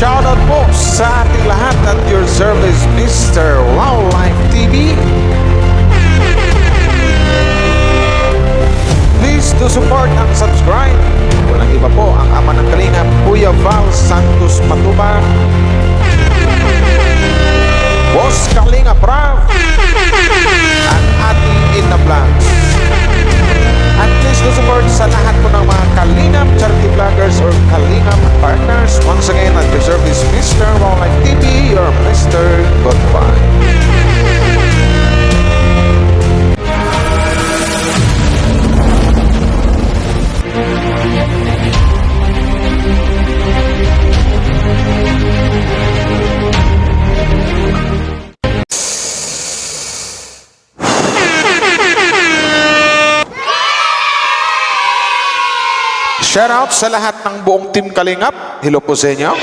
Shoutout po sa ating lahat at your service, Mr. Wildlife TV. Please do support and subscribe. Walang iba po ang ama ng Kalingap, Kuya Val Santos Matubang, Boss Kalingap Rav, at ating Ina Vlogs. At please do support sa lahat po ng mga Kalingap charity vloggers or Kalingap partners. Once again, at your service, Mr. Wildlife TV, your Mr. Goodbye. Shoutout sa lahat ng buong Team Kalingap. Hello po sa inyo.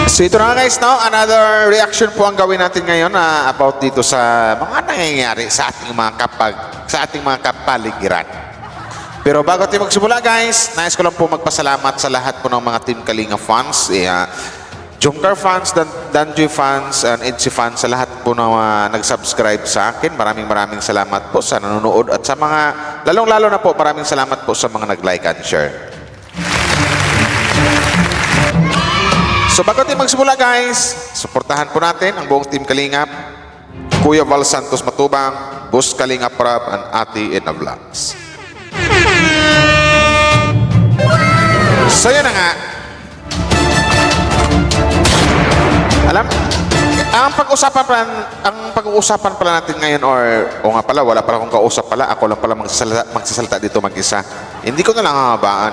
So ito na guys, no? Another reaction po ang gawin natin ngayon about dito sa mga nangyayari sa ating mga kapaligiran. Pero bago tayo magsimula guys, nais ko lang po magpasalamat sa lahat po ng mga Team Kalingap fans. Jungkar fans, Danjoy fans, and Edsi fans, sa lahat po na nag-subscribe sa akin. Maraming salamat po sa nanonood at sa mga, lalong-lalo na po, maraming salamat po sa mga nag-like and share. So bago tayo magsimula guys, suportahan po natin ang buong Team Kalingap, Kuya Val Santos Matubang, Boss Kalingap Rab, and Ate Ina Vlogs. So yun na nga. Alam, ang pag-uusapan pala natin ngayon, o nga pala, wala pala akong kausap pala, ako lang pala magsasalita dito mag-isa. Hindi ko na lang hahaba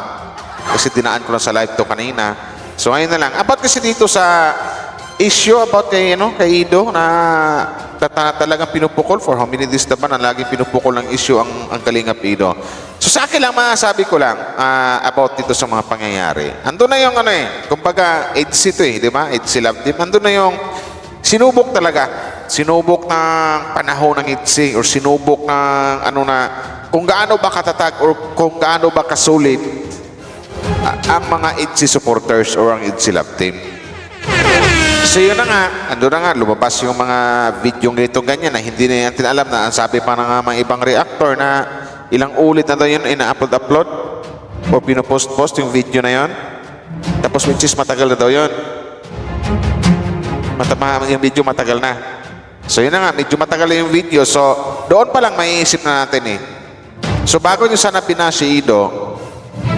kasi dinaan ko na sa live to kanina. So ngayon na lang, about kasi dito sa issue about kay Ido na talagang pinupukol for how many days na ba na laging pinupukol ng issue ang Kalingap Ido. So sa akin lang, masasabi ko lang about dito sa mga pangyayari. Andun na yung kumbaga, EDSI to di ba? EDSI Love Team. Andun na yung sinubok talaga. Sinubok ng panahon ng EDSI or sinubok ng kung gaano ba katatag or kung gaano ba kasulit ang mga EDSI supporters or ang EDSI Love Team. So yun na nga, andun na nga, lumabas yung mga video ganito ganyan na hindi na natin alam na ang sabi pa ng mga ibang reactor na ilang ulit na daw yun ina-upload o pinopost-post yung video na yun. Tapos which is matagal na daw yun. Yung video matagal na. So yun na nga, medyo matagal na yung video. So doon pa lang maiisip na natin eh. So bago nyo sana pinasi Ido,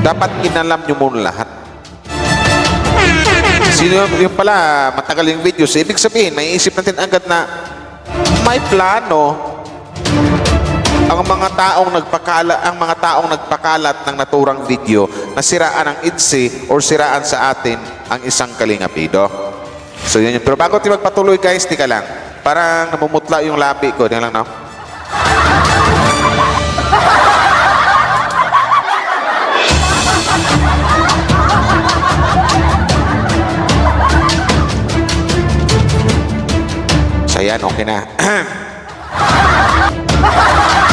dapat inalam nyo muna lahat. Sino yung pala matagal yung video. So ibig sabihin, maiisip natin agad na may plano ang mga taong nagpakalat ng naturang video na siraan ang EDSI or siraan sa atin ang isang Kalingap Ido. So yun yun. Pero bago tayo magpatuloy guys, tika lang. Parang namumutla yung labi ko. Diyan lang, no? So yan, okay na.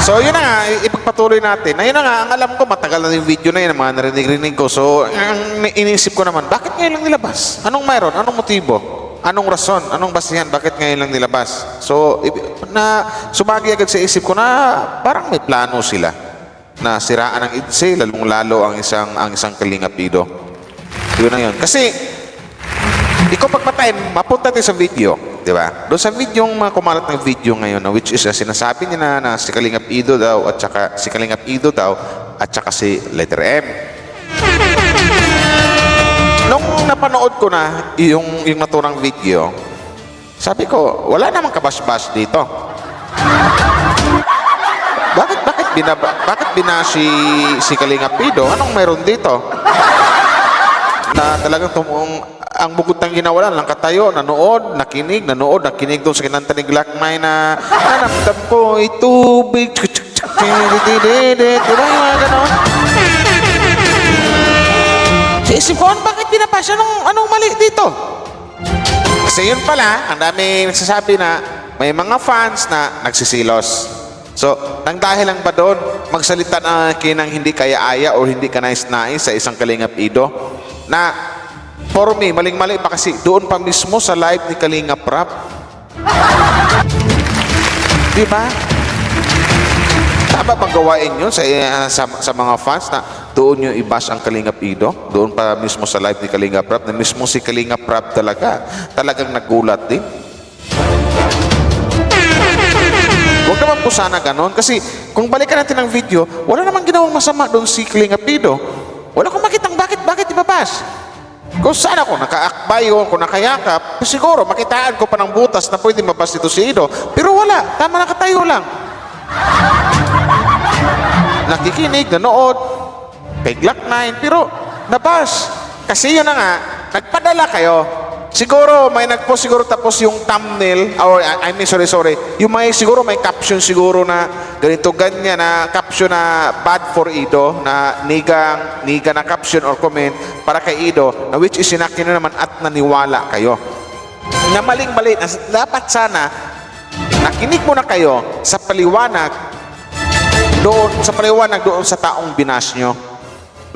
So yun na nga, ipagpatuloy natin. Ayun na nga, ang alam ko, matagal na yung video na yun, mga narinig-rinig ko. So, ang inisip ko naman, bakit ngayon lang nilabas? Anong mayroon? Anong motibo? Anong rason? Anong basihan? Bakit ngayon lang nilabas? So, sumagi agad sa isip ko na parang may plano sila na siraan ng EDSI, lalong-lalo ang isang Kalingap Ido. Yun na yun. Kasi, ikaw pagpatayin, mapunta tayo sa video. Diba? Doon sa video, mga kumalat ng video ngayon, which is sinasabi niya na si Kalingap Ido daw at saka si letter M. Nung napanood ko na yung naturang video, sabi ko, wala namang kabas-bas dito. Bakit binasi si Kalingap Ido? Anong meron dito? Na talagang ang bukod ng ginawa lang katayo, nanood, nakinig doon sa kinanta ni Glock 9 na nanamdam ko itubig. Diba yung mga ganon? Sa isip ko, bakit pinapasya? Anong mali dito? Kasi yun pala, ang dami nagsasabi na may mga fans na nagsisilos. So, nang dahil lang ba doon, magsalita na kinang hindi kaya-aya o hindi ka nais-nais sa isang Kalingap Ido? Na, for me, maling-mali pa kasi doon pa mismo sa live ni Kalingap Rap. Di ba? Tama bang gawain yun sa mga fans na doon nyo i-bash ang Kalingap Ido? Doon pa mismo sa live ni Kalingap Rap, na mismo si Kalingap Rap talagang nagulat din. Huwag naman po sana ganon. Kasi kung balikan natin ang video, wala namang ginawang masama doon si Kalingap Ido. Wala akong makitang bakit ibabas. Kung saan ako nakaakbay o kung nakayakap, siguro makitaan ko pa ng butas na pwede mabas dito si Ido. Pero wala, tama nakatayo lang. Nakikinig, nanood, kay Glock 9, pero nabas. Kasi yun na nga, nagpadala kayo. Siguro may nagpost siguro tapos yung thumbnail or I mean sorry yung siguro may caption siguro na ganito ganyan na caption na bad for Ido na niga na caption or comment para kay Ido na which is sinakyan na naman at naniwala kayo na maling-mali na dapat sana nakinig muna kayo sa paliwanag doon sa taong binas nyo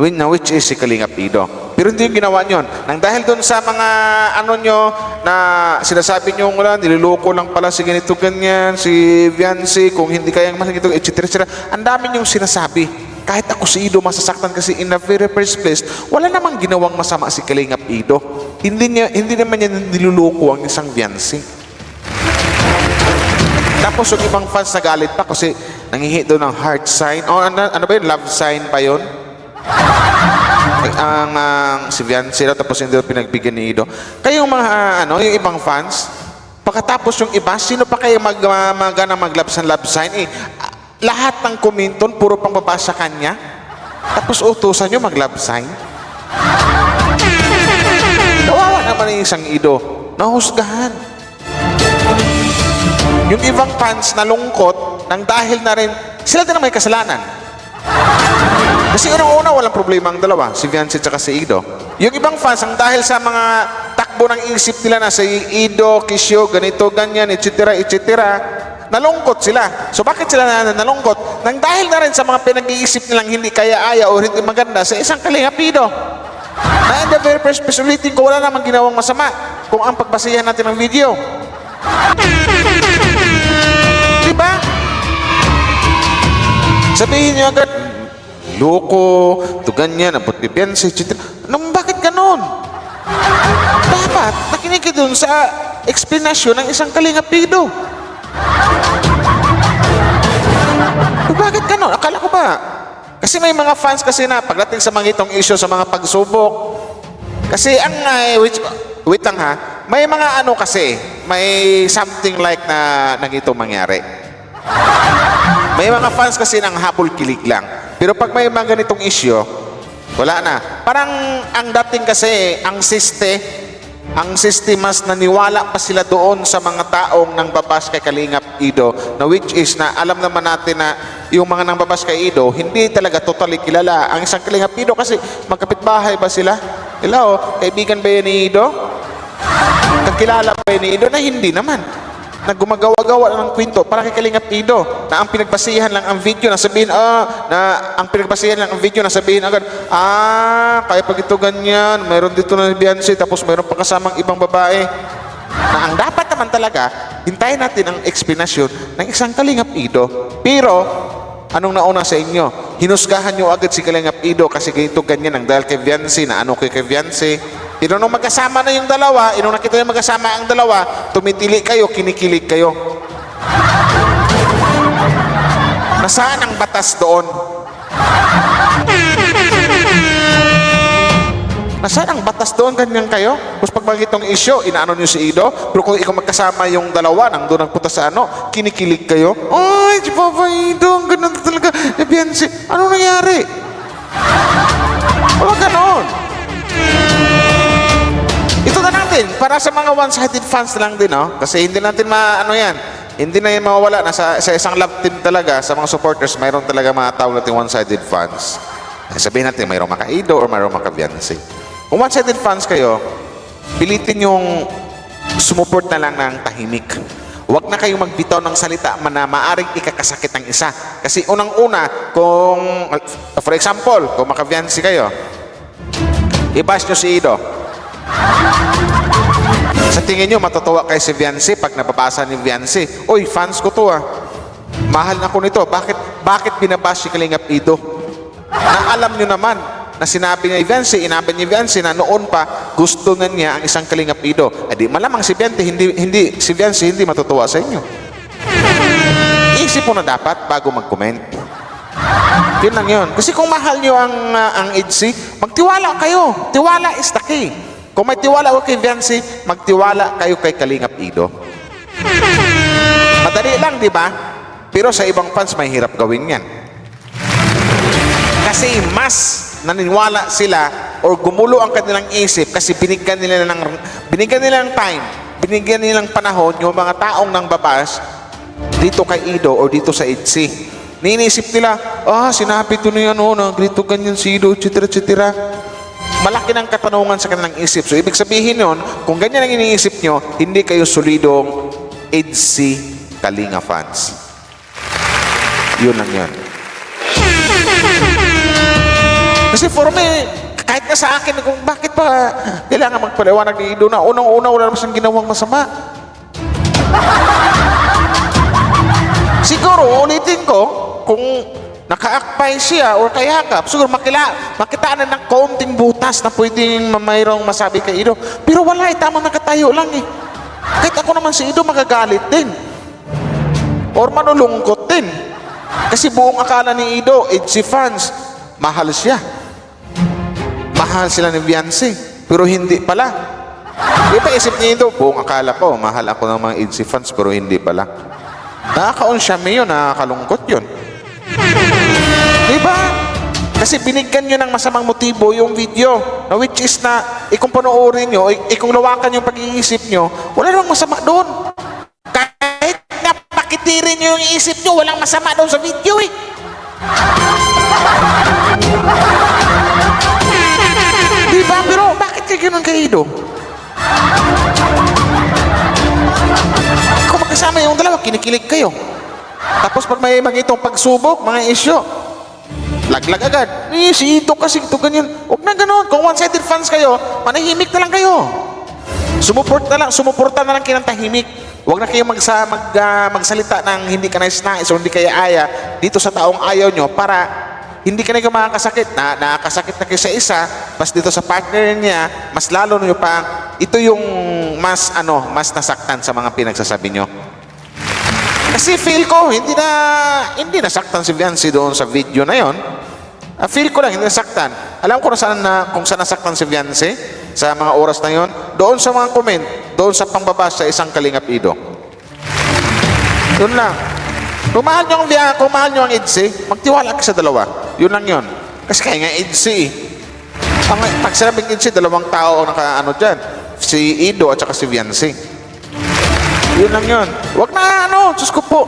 which is si Kalingap Ido. Pero hindi yung ginawa nyo. Nang dahil doon sa mga ano nyo na sinasabi nyo wala, niloloko lang pala si ganito ganyan, si Viancy, kung hindi kayang masakit, etc. Ang dami nyong sinasabi. Kahit ako si Ido masasaktan kasi in the very first place, wala namang ginawang masama si Kalingap Ido. Hindi naman niya niloloko ang isang Viancy. Tapos yung ibang fans nagalit pa kasi nangihi doon ng heart sign. O ano ba yun? Love sign pa yun? Ang si Viancy tapos hindi pinagbigyan ni Ido. Kayong mga yung ibang fans, pagkatapos yung iba, sino pa kayo mag-love sign? Lahat ng kuminton, puro pang babasa kanya. Tapos utusan nyo mag-love sign. Kawawa naman yung isang Ido. Nahusgahan. Yung ibang fans nalungkot nang dahil na rin, sila din ang may kasalanan. Kasi unang-una, walang problema ang dalawa, si Viancy at si Ido. Yung ibang fans, ang dahil sa mga takbo ng isip nila na si Ido, Kisyo, ganito, ganyan, etc., nalungkot sila. So bakit sila nalungkot? Nang dahil na rin sa mga pinag-iisip nilang hindi kaya-aya o hindi maganda sa isang Kalingap Ido. Na in the very first place, ulitin ko, wala namang ginawang masama kung ang pagbasihan natin ng video. Diba? Sabihin nyo agad, loko, to ganyan, ang pagpipiansi, etc. Bakit ganon? Dapat, nakinig ka dun sa explanation ng isang Kalingap Ido. Bakit ganon? Akala ko ba? Kasi may mga fans kasi na pagdating sa mga itong issue, sa mga pagsubok. Kasi ang, wait lang ha, may mga kasi, may something like na nagito mangyari. May mga fans kasi ng habol-kilig lang. Pero pag may mga ganitong issue, wala na. Parang ang dating kasi, ang siste mas naniwala pa sila doon sa mga taong nang babas kay Kalingap Ido, na which is na alam naman natin na yung mga nang babas kay Ido, hindi talaga totally kilala. Ang isang Kalingap Ido kasi magkapitbahay ba sila? Hello, kaibigan ba yun ni Ido? Kakilala ba yun ni Ido? Na hindi naman. Na gumagawa-gawa ng kwento para kay Kalingap Ido na ang pinagbasihan lang ang video na sabihin agad kaya pag ito ganyan mayroon dito na Viancy tapos mayroon pa kasamang ibang babae na ang dapat naman talaga hintayin natin ang explanation ng isang Kalingap Ido. Pero anong nauna sa inyo? Hinusgahan nyo agad si Kalingap Ido kasi ganito ganyan ang dahil kay Viancy na kay Viancy. Pero nung magkasama na yung dalawa, nung nakita yung magkasama ang dalawa, tumitili kayo, kinikilig kayo. Nasaan ang batas doon? Nasaan ang batas doon? Ganyan kayo? Tapos pag magitong issue, inaano nyo si Ido, pero kung ikaw magkasama yung dalawa, nang doon nagpunta sa kinikilig kayo. Ay, si Papa Ido, ganun talaga. Viancy, anong nangyari? Wala ganon. Ito na natin, para sa mga one-sided fans lang din, kasi hindi natin yan. Hindi na yan mawawala na sa isang love team talaga, sa mga supporters, mayroon talaga mga tao natin one-sided fans. Sabihin natin, mayroong maka-Ido or mayroong maka-Viancy. Kung one-sided fans kayo, pilitin yung sumuport na lang ng tahimik. Huwag na kayong magbitaw ng salita na maaring ikakasakit ng isa. Kasi unang-una, kung, for example, kung makabiyansi kayo, i-bash nyo si Ido. Sa tingin nyo, matutuwa kayo si Viancy pag nababasa ni Viancy, "Uy, fans ko to ah. Mahal na ko nito. Bakit binabash si Kalingap Ido?" Na alam nyo naman na sinabi ni Viancy, inabi ni Viancy na noon pa gusto na niya ang isang Kalingap Ido. Di malamang si Viancy hindi matutuwa sa inyo. Isip mo na dapat bago mag-comment. Yun lang yun. Kasi kung mahal nyo ang Idsi, magtiwala kayo. Tiwala is the key. Kung may tiwala ko kay Viancy, magtiwala kayo kay Kalingap Ido. Madali lang, di ba? Pero sa ibang fans, may hirap gawin yan. Kasi mas naniniwala sila or gumulo ang kanilang isip kasi binigyan nila ng time, binigyan nila ng panahon yung mga taong nang babas dito kay Ido or dito sa Idsi. Niinisip nila, sinabi ito na yan, nagrito ganyan si Ido, etc. Malaki ng katanungan sa kanilang isip. So, ibig sabihin yun, kung ganyan ang iniisip nyo, hindi kayo solidong Idsi Kalinga fans. Yun lang yun. Kasi for me, kahit na sa akin, kung bakit pa kailangan magpaliwanag ni Ido na unang-una wala naman siyang ginawang masama. Siguro, ulitin ko, kung naka-akpay siya or kayakap, siguro makitaan na ng kaunting butas na pwedeng mayroong masabi kay Ido. Pero wala, tamang nakatayo lang eh. Kahit ako naman si Ido, magagalit din. Or manulungkot din. Kasi buong akala ni Ido, Idsi fans, mahal siya. Mahal sila ni Viancy. Pero hindi pala. Diba isip niya Ido, buong akala ko, mahal ako ng mga Idsi fans, pero hindi pala. Nakakaon siya yun, nakakalungkot yun. Diba? Kasi binigyan nyo ng masamang motibo yung video, na which is na, kung panoorin nyo, kung lawakan yung pag-iisip nyo, wala namang masama doon. Kahit napakitirin nyo yung isip nyo, walang masama doon sa video eh. Diba? Pero bakit kayo ganun kay Ido? Kung magkasama yung dalawa, kinikilig kayo. Tapos pag may magitong pagsubok, mga isyo, laglag agad. Si Ido kasi ito ganyan. Huwag na ganun. Kung one-sided fans kayo, manahimik na lang kayo. Sumuporta na lang kayo ng tahimik. Huwag na kayo magsalita ng hindi ka nais-nais o hindi kaya aya dito sa taong ayaw nyo para hindi ka na kayo makakasakit. Nakakasakit na kayo sa isa, mas dito sa partner niya, mas lalo nyo pa, ito yung mas nasaktan sa mga pinagsasabi nyo. Kasi feel ko, hindi nasaktan si Viancy doon sa video na yon. Feel ko lang, hindi nasaktan. Alam ko kung saan nasaktan si Viancy sa mga oras na yon. Doon sa mga comment, doon sa pangbabas sa isang Kalingap Ido. Yun lang. Kung mahal nyo ang Idsi, magtiwala ka sa dalawa. Yun lang yun. Kasi kaya nga Idsi. Pag sinabing Idsi, dalawang tao ang nakaano dyan. Si Ido at saka si Viancy. Yun lang yun. Huwag na Diyos ko po.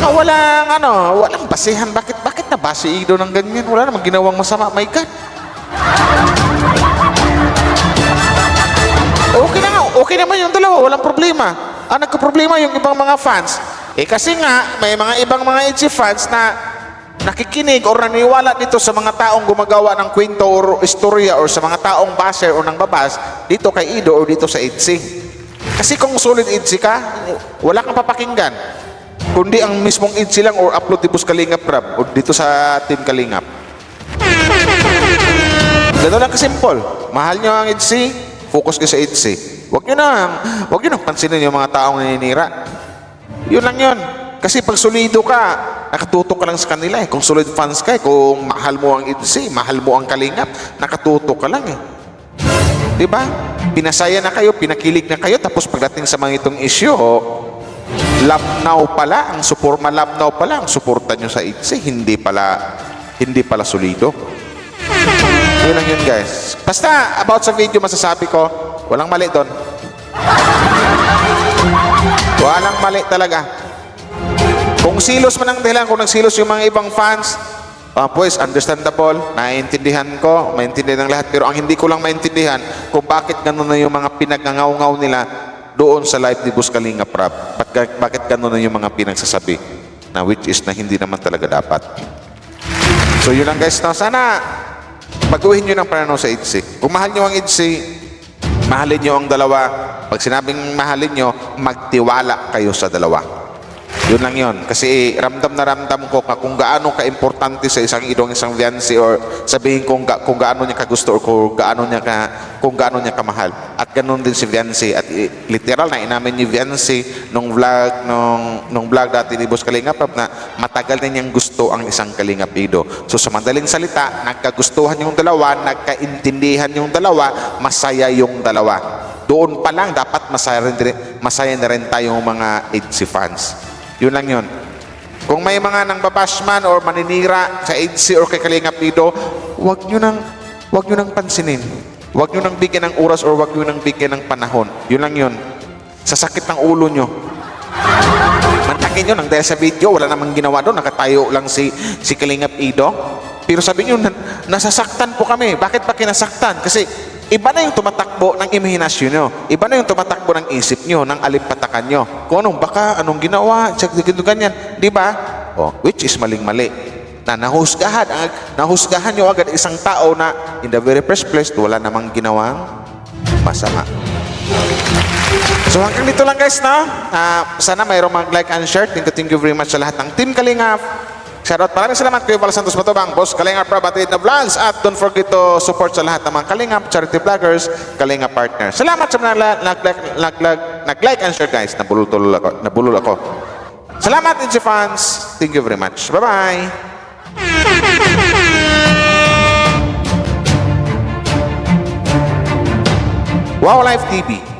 Walang basihan. Bakit na ba si Ido ng ganyan? Wala namang ginawang masama. My God. Okay naman yung dalawa. Walang problema. Ang nagka-problema yung ibang mga fans. Kasi nga, may mga ibang mga Idsi fans na nakikinig o naniwala dito sa mga taong gumagawa ng kwento o istorya o sa mga taong baser o nang babas dito kay Ido o dito sa Idsi. Kasi kung solid Idsi ka, wala kang papakinggan. Kundi ang mismong Idsi lang or upload dito sa Kalingap Rab o dito sa Team Kalingap. Ganun lang kasimple. Mahal nyo ang Idsi, focus ka sa Idsi. Huwag nyo nang pansinin yung mga taong naninira. Yun lang yun. Kasi pag solido ka, nakatutok ka lang sa kanila eh. Kung solid fans ka eh, kung mahal mo ang Idsi, mahal mo ang Kalingap, nakatutok ka lang eh. Diba? Pinasaya na kayo, pinakilig na kayo, tapos pagdating sa mga itong issue, labnaw pala ang suporta nyo sa Idsi, hindi pala solido. Yun lang yun guys. Basta about sa video masasabi ko, walang mali doon. Walang mali talaga. Kung silos man ang dahilan, kung nagsilos yung mga ibang fans, Pues, understandable, naiintindihan ko, maintindihan ng lahat, pero ang hindi ko lang maintindihan kung bakit ganun na yung mga pinagngangaw-ngaw nila doon sa live ni Boss Kalinga Prab. Bakit ganun na yung mga pinagsasabi na which is na hindi naman talaga dapat. So yun lang guys, no? Sana baguhin nyo ng pananaw sa IDC. Kung mahal nyo ang IDC, mahalin nyo ang dalawa. Pag sinabing mahalin nyo, magtiwala kayo sa dalawa. Yun lang yun. Kasi ramdam na ramdam ko kung gaano ka-importante sa isang idong isang fiancé or sabihin kung gaano niya kagusto or kung gaano niya kamahal. At ganun din si fiancé. At literal na inamin ni fiancé nung vlog dati ni Boss Kalinga Prab na matagal na niyang gusto ang isang Kalinga Pido. So sa madaling salita, nagkagustuhan yung dalawa, nagkaintindihan yung dalawa, masaya yung dalawa. Doon pa lang dapat masaya na rin tayong mga IDC fans. Yun lang yun. Kung may mga nang babashman or maninira sa IDC or kay Kalinga Pido, wag nyo nang pansinin. Wag nyo nang bigyan ng oras or wag nyo nang bigyan ng panahon. Yun lang yun. Sa sakit ng ulo nyo. Mantakin nyo nang dahil sa video, wala namang ginawa doon. Nakatayo lang si Kalinga Pido. Pero sabi nyo, nasasaktan po kami. Bakit pa kinasaktan? Kasi iba na yung tumatakbo ng imahinasyon nyo. Iba na yung tumatakbo ng isip nyo, ng alimpatakan nyo. Kung anong ginawa, ganyan. Di ba? Which is maling-mali. Na nahusgahan nyo agad isang tao na in the very first place, wala namang ginawang masama. So hanggang dito lang guys, no? Sana mayroong mag-like and share. Thank you very much sa lahat ng Team Kalinga. Shoutout, maraming salamat kayo Val Santos Matubang, Boss Kalinga Prab, Atid na Vlogs, at don't forget to support sa lahat ng mga Kalinga, charity vloggers, Kalinga partners. Salamat sa mga nag-like and share guys, nabulol ako. Salamat IDC fans, thank you very much. Bye-bye! Wow Live TV.